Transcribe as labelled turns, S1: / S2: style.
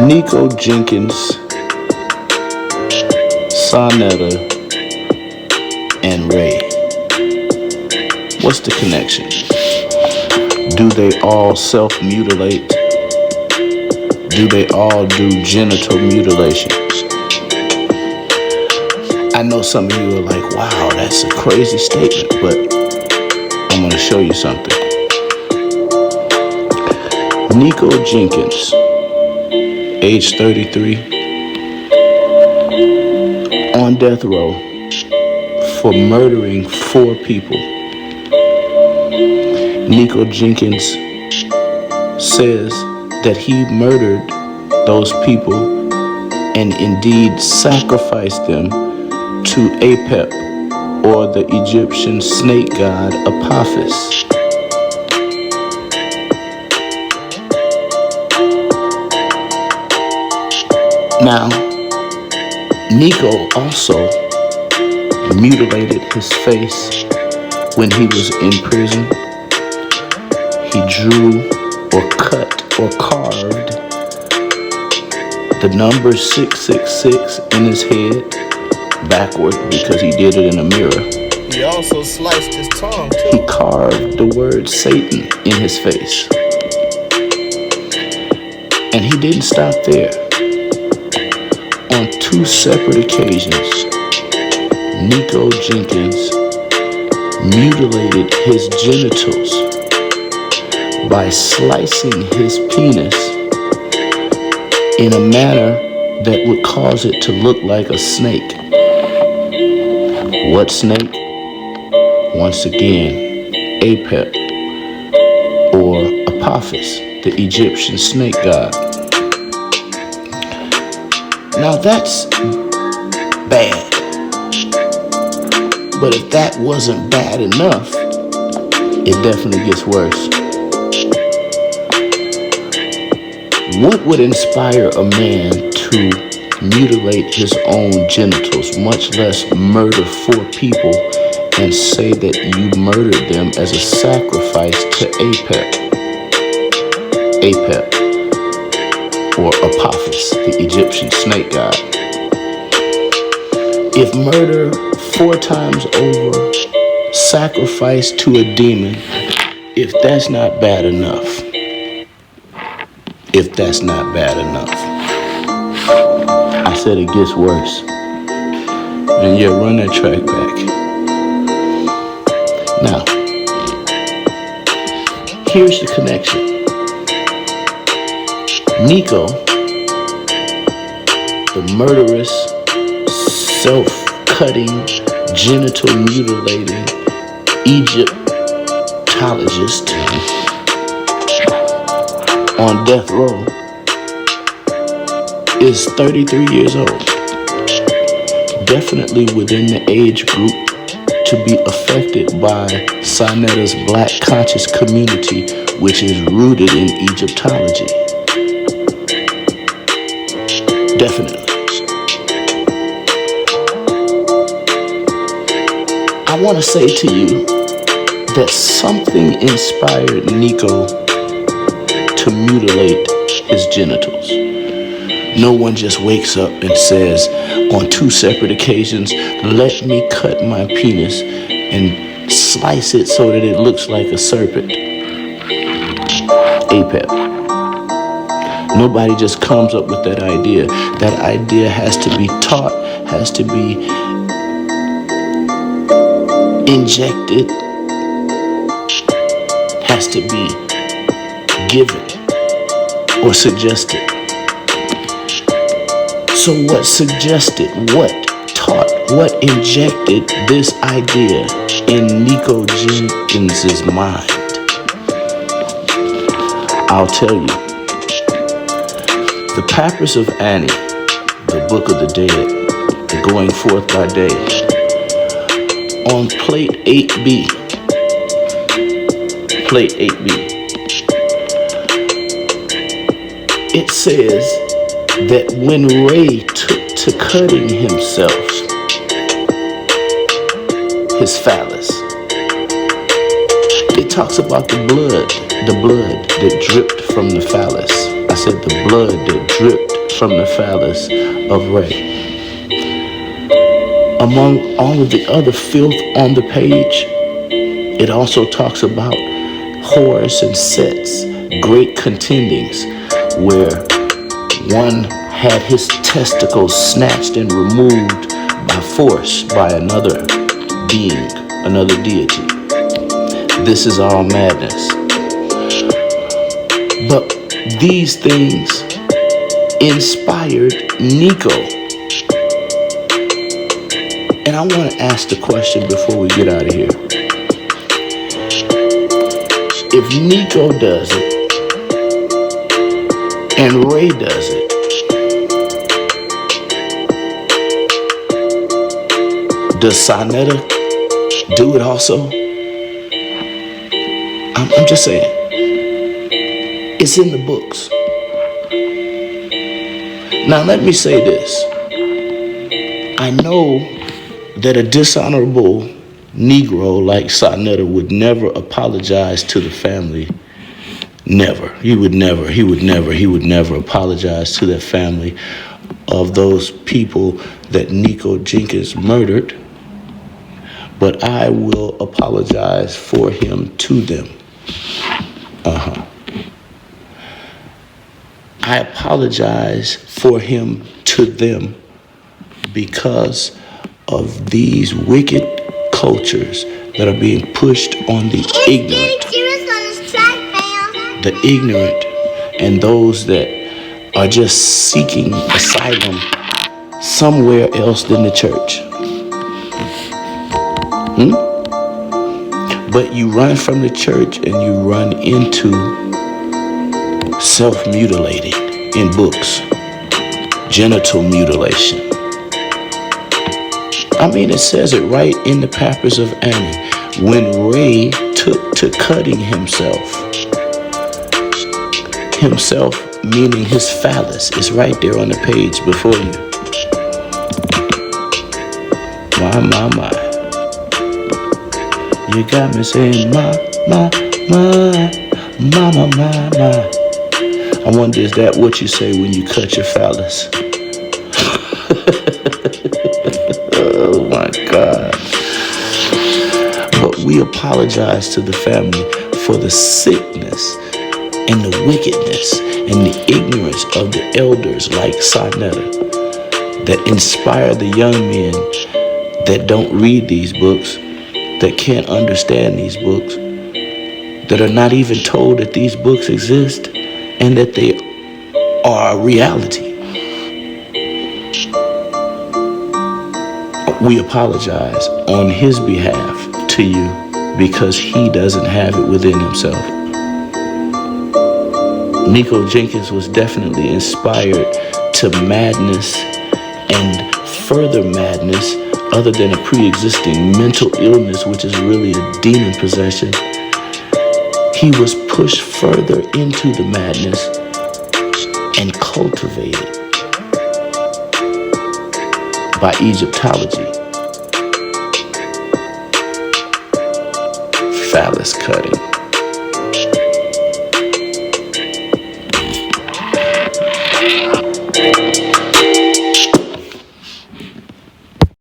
S1: Nico Jenkins, Sonetta, and Ray. What's the connection? Do they all self-mutilate? Do they all do genital mutilation? I know some of you are like, wow, that's a crazy statement, but I'm going to show you something. Nico Jenkins, age 33, on death row for murdering 4 people. Nico Jenkins says that he murdered those people and indeed sacrificed them to Apep, or the Egyptian snake god Apophis. Now, Nico also mutilated his face when he was in prison. He drew or cut or carved the number 666 in his head backward because he did it in a mirror.
S2: He also sliced his tongue too.
S1: He carved the word Satan in his face. And he didn't stop there. On 2 separate occasions, Nico Jenkins mutilated his genitals by slicing his penis in a manner that would cause it to look like a snake. What snake? Once again, Apep, or Apophis, the Egyptian snake god. Now that's bad. But if that wasn't bad enough, it definitely gets worse. What would inspire a man to mutilate his own genitals, much less murder 4 people and say that you murdered them as a sacrifice to Apep, or Apophis, the Egyptian snake god? If murder 4 times over, sacrifice to a demon, if that's not bad enough, I said it gets worse. And yeah, run that track back. Now, here's the connection. Nico, the murderous, self-cutting, genital mutilating Egyptologist on death row, is 33 years old. Definitely within the age group to be affected by Sonetta's black conscious community, which is rooted in Egyptology. Definitely. I want to say to you that something inspired Nico to mutilate his genitals. No one just wakes up and says, on 2 separate occasions, let me cut my penis and slice it so that it looks like a serpent. Apep. Nobody just comes up with that idea. That idea has to be taught, has to be injected, has to be given or suggested. So what suggested, what taught, what injected this idea in Nico Jenkins's mind? I'll tell you. The Papyrus of Ani, the Book of the Dead, the Going Forth by Day, on plate 8B, it says that when Ray took to cutting himself, his phallus, it talks about the blood that dripped from the phallus. I said the blood that dripped from the phallus of Ray. Among all of the other filth on the page, it also talks about Horus and Set's great contendings, where one had his testicles snatched and removed by force by another being, another deity. This is all madness. But these things inspired Nico. And I want to ask the question before we get out of here. If Nico does it, and Ray does it, does Sonetta do it also? I'm just saying. It's in the books. Now let me say this. I know that a dishonorable Negro like Sonetta would never apologize to the family. Never. He would never apologize to the family of those people that Nico Jenkins murdered. But I will apologize for him to them. I apologize for him to them because of these wicked cultures that are being pushed on the ignorant. The ignorant and those that are just seeking asylum somewhere else than the church. But you run from the church and you run into self-mutilating in books, genital mutilation. I mean, it says it right in the Papers of Annie. When Ray took to cutting himself meaning his phallus, is right there on the page before you. My. You got me saying my. I wonder, is that what you say when you cut your phallus? Oh my God. But we apologize to the family for the sickness and the wickedness and the ignorance of the elders like Sonetta that inspire the young men that don't read these books, that can't understand these books, that are not even told that these books exist and that they are a reality. We apologize on his behalf to you because he doesn't have it within himself. Nico Jenkins was definitely inspired to madness and further madness other than a pre-existing mental illness, which is really a demon possession. He was pushed further into the madness and cultivated by Egyptology. Phallus cutting.